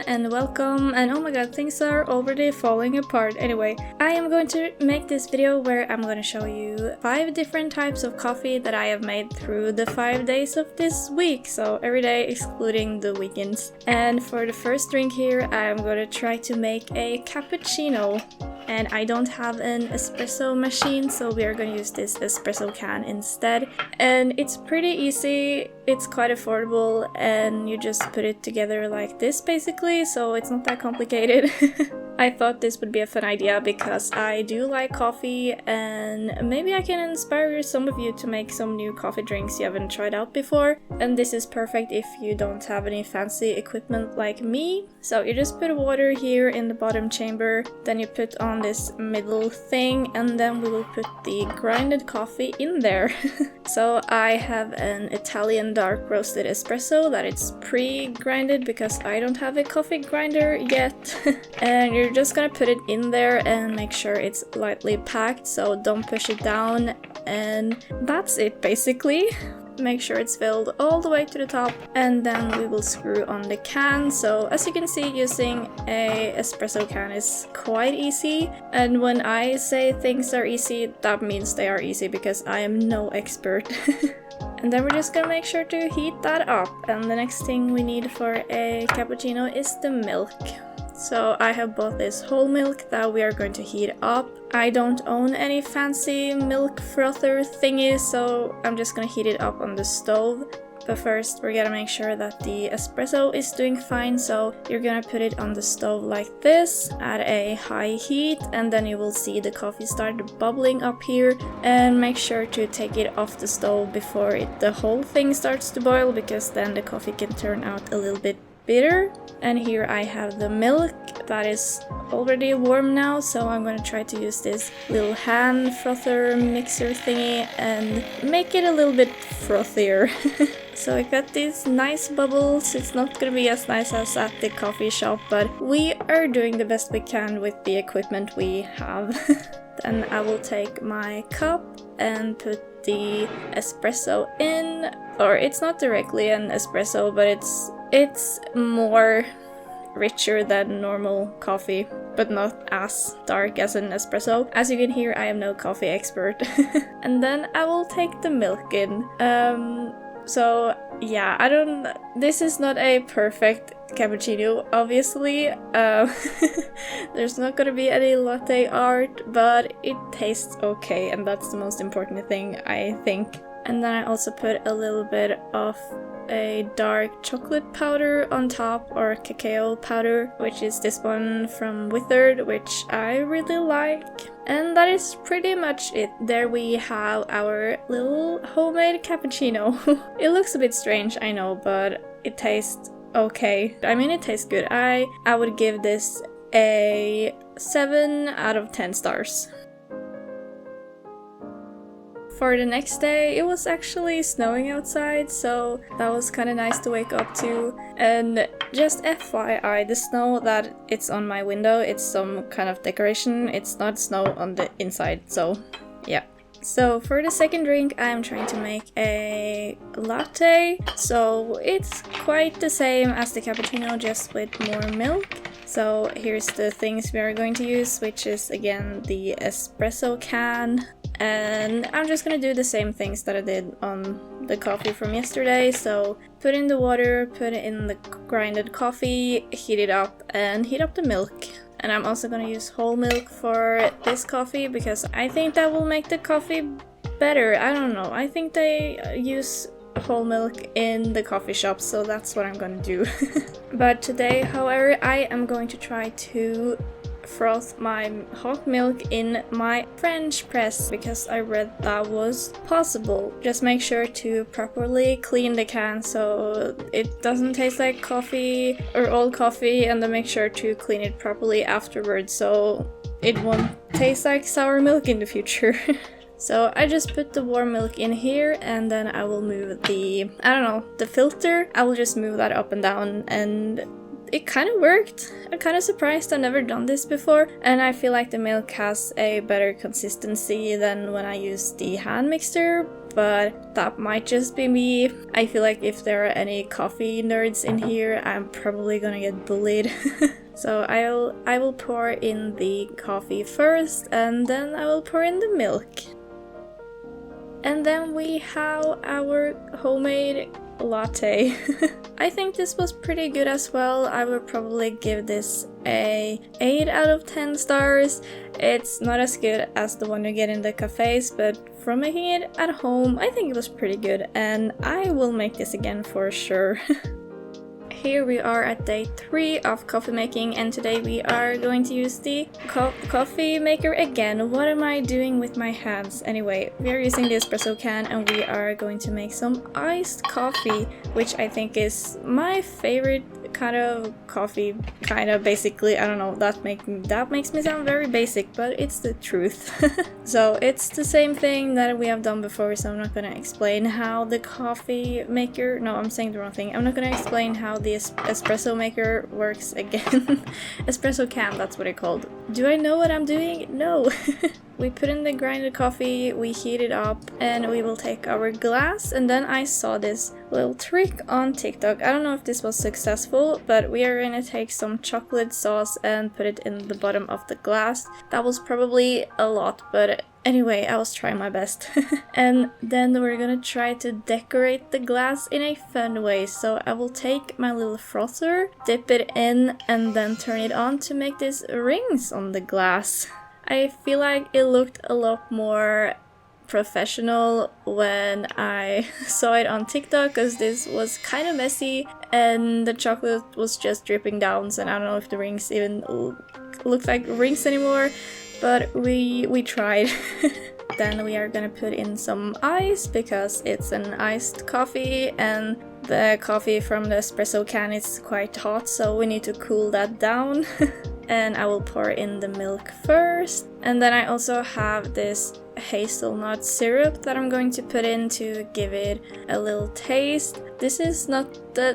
and welcome, and oh my god, things are already falling apart. Anyway, I am going to make this video where I'm going to show you 5 different types of coffee that I have made through the 5 days of this week, so every day excluding the weekends. And for the first drink here, I am going to try to make a cappuccino. And I don't have an espresso machine, so we are going to use this espresso can instead. And it's pretty easy, it's quite affordable, and you just put it together like this basically, so it's not that complicated. I thought this would be a fun idea because I do like coffee, and maybe I can inspire some of you to make some new coffee drinks you haven't tried out before. And this is perfect if you don't have any fancy equipment like me. So you just put water here in the bottom chamber, then you put on this middle thing, and then we will put the grinded coffee in there. So I have an Italian dark roasted espresso that it's pre-grinded because I don't have a coffee grinder yet. And you're just gonna put it in there and make sure it's lightly packed, so don't push it down, and that's it basically. Make sure it's filled all the way to the top, and then we will screw on the can. So as you can see, using a espresso can is quite easy, and when I say things are easy, that means they are easy because I am no expert. And then we're just gonna make sure to heat that up, and the next thing we need for a cappuccino is the milk. So I have bought this whole milk that we are going to heat up. I don't own any fancy milk frother thingy, so I'm just gonna heat it up on the stove. But first we're gonna make sure that the espresso is doing fine, so you're gonna put it on the stove like this at a high heat, and then you will see the coffee start bubbling up here. And make sure to take it off the stove before the whole thing starts to boil, because then the coffee can turn out a little bit bitter. And here I have the milk that is already warm now, so I'm gonna try to use this little hand frother mixer thingy and make it a little bit frothier. So I got these nice bubbles. It's not gonna be as nice as at the coffee shop, but we are doing the best we can with the equipment we have. Then I will take my cup and put the espresso in, or it's not directly an espresso, but it's more richer than normal coffee, but not as dark as an espresso. As you can hear, I am no coffee expert. And then I will take the milk in. So yeah, this is not a perfect cappuccino, obviously. There's not gonna be any latte art, but it tastes okay, and that's the most important thing, I think. And then I also put a little bit of a dark chocolate powder on top, or cacao powder, which is this one from Withered, which I really like. And that is pretty much it. There we have our little homemade cappuccino. It looks a bit strange, I know, but it tastes okay. I mean, it tastes good. I would give this a 7 out of 10 stars. For the next day, it was actually snowing outside, so that was kind of nice to wake up to. And just FYI, the snow that it's on my window, it's some kind of decoration. It's not snow on the inside, so yeah. So for the second drink, I'm trying to make a latte. So it's quite the same as the cappuccino, just with more milk. So here's the things we are going to use, which is again the espresso can. And I'm just gonna do the same things that I did on the coffee from yesterday. So put in the water, put in the grinded coffee, heat it up, and heat up the milk. And I'm also gonna use whole milk for this coffee because I think that will make the coffee better. I don't know, I think they use whole milk in the coffee shop, so that's what I'm gonna do. But today, however, I am going to try to froth my hot milk in my French press because I read that was possible. Just make sure to properly clean the can so it doesn't taste like coffee or old coffee, and then make sure to clean it properly afterwards so it won't taste like sour milk in the future. So I just put the warm milk in here, and then I will move the filter. I will just move that up and down, and it kind of worked. I'm kind of surprised. I've never done this before, and I feel like the milk has a better consistency than when I used the hand mixer but that might just be me. I feel like if there are any coffee nerds in here, I'm probably gonna get bullied. So I will pour in the coffee first, and then I will pour in the milk. And then we have our homemade latte. I think this was pretty good as well. I would probably give this a 8 out of 10 stars. It's not as good as the one you get in the cafes, but from making it at home, I think it was pretty good, and I will make this again for sure. Here we are at day 3 of coffee making, and today we are going to use the coffee maker again. What am I doing with my hands? Anyway, we are using the espresso can and we are going to make some iced coffee, which I think is my favorite kind of coffee, basically. I don't know, that makes me sound very basic, but it's the truth. So it's the same thing that we have done before, so I'm not gonna explain how the coffee maker, no, I'm saying the wrong thing. I'm not gonna explain how the espresso maker works again. Espresso can, that's what it's called. Do I know what I'm doing? No. We put in the grinded coffee, we heat it up, and we will take our glass. And then I saw this little trick on TikTok. I don't know if this was successful, but we are gonna take some chocolate sauce and put it in the bottom of the glass. That was probably a lot, but anyway, I was trying my best. And then we're gonna try to decorate the glass in a fun way. So I will take my little frother, dip it in, and then turn it on to make these rings on the glass. I feel like it looked a lot more professional when I saw it on TikTok, because this was kind of messy and the chocolate was just dripping down, and I don't know if the rings even look like rings anymore, but we tried. Then we are gonna put in some ice because it's an iced coffee and the coffee from the espresso can is quite hot, so we need to cool that down. And I will pour in the milk first. And then I also have this hazelnut syrup that I'm going to put in to give it a little taste. This is not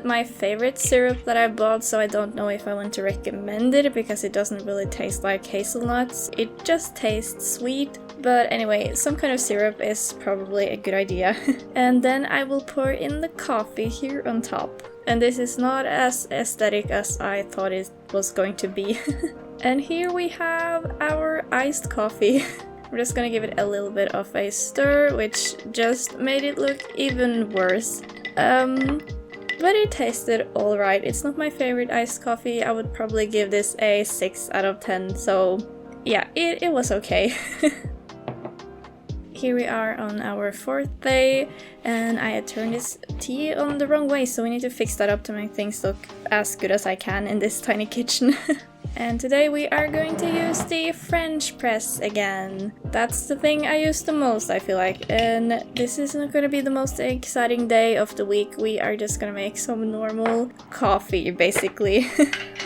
my favorite syrup that I bought, so I don't know if I want to recommend it because it doesn't really taste like hazelnuts. It just tastes sweet. But anyway, some kind of syrup is probably a good idea. And then I will pour in the coffee here on top. And this is not as aesthetic as I thought it was going to be. And here we have our iced coffee. We're just gonna give it a little bit of a stir, which just made it look even worse. But it tasted alright. It's not my favorite iced coffee. I would probably give this a 6 out of 10. So yeah, it was okay. Here we are on our 4th day, and I had turned this tea on the wrong way, so we need to fix that up to make things look as good as I can in this tiny kitchen. And today we are going to use the French press again. That's the thing I use the most, I feel like. And this is not going to be the most exciting day of the week. We are just going to make some normal coffee, basically.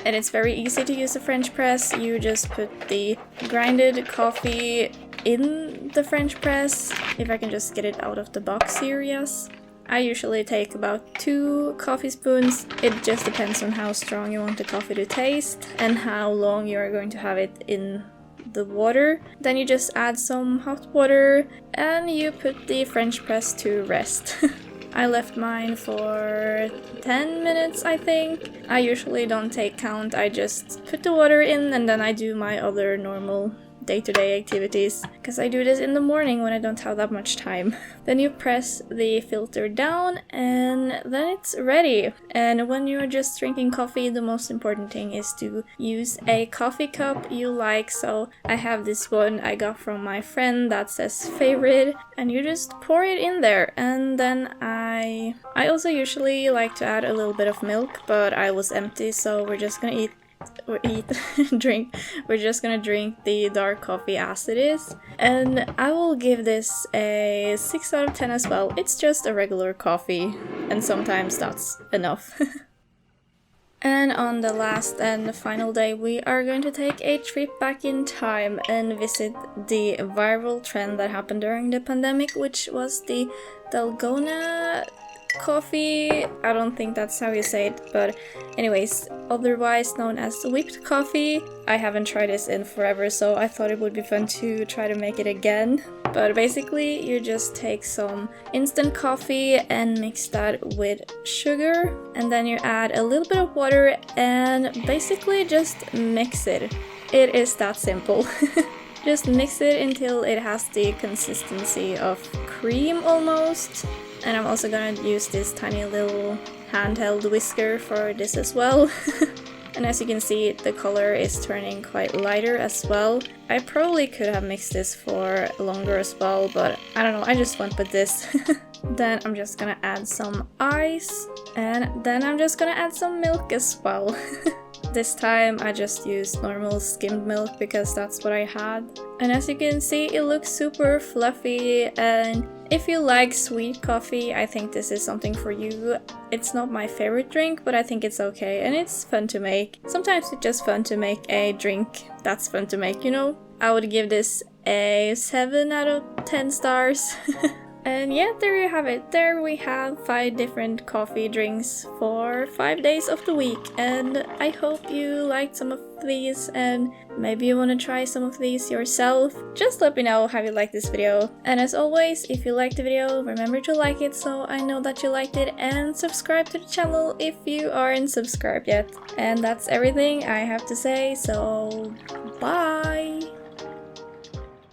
And it's very easy to use the French press. You just put the grinded coffee in the French press. If I can just get it out of the box here, yes. I usually take about 2 coffee spoons. It just depends on how strong you want the coffee to taste and how long you are going to have it in the water. Then you just add some hot water and you put the French press to rest. I left mine for 10 minutes, I think. I usually don't take count. I just put the water in and then I do my other normal day-to-day activities, because I do this in the morning when I don't have that much time. Then you press the filter down and then it's ready. And when you're just drinking coffee, the most important thing is to use a coffee cup you like. So I have this one I got from my friend that says favorite, and you just pour it in there. And then I also usually like to add a little bit of milk, but I was empty, so we're just gonna we're just gonna drink the dark coffee as it is. And I will give this a 6 out of 10 as well. It's just a regular coffee, and sometimes that's enough. And on the last and the final day, we are going to take a trip back in time and visit the viral trend that happened during the pandemic, which was the dalgona coffee. I don't think that's how you say it, but anyways, otherwise known as whipped coffee. I haven't tried this in forever, so I thought it would be fun to try to make it again. But basically, you just take some instant coffee and mix that with sugar, and then you add a little bit of water and basically just mix it. It is that simple. Just mix it until it has the consistency of cream almost. And I'm also gonna use this tiny little handheld whisker for this as well. And as you can see, the color is turning quite lighter as well. I probably could have mixed this for longer as well, but I don't know, I just went with this. Then I'm just gonna add some ice, and then I'm just gonna add some milk as well. This time I just used normal skimmed milk because that's what I had. And as you can see, it looks super fluffy, and if you like sweet coffee, I think this is something for you. It's not my favorite drink, but I think it's okay and it's fun to make. Sometimes it's just fun to make a drink that's fun to make, you know? I would give this a 7 out of 10 stars. And yeah, there you have it. There we have 5 different coffee drinks for 5 days of the week. And I hope you liked some of these and maybe you want to try some of these yourself. Just let me know how you liked this video. And as always, if you liked the video, remember to like it so I know that you liked it, and subscribe to the channel if you aren't subscribed yet. And that's everything I have to say, so bye!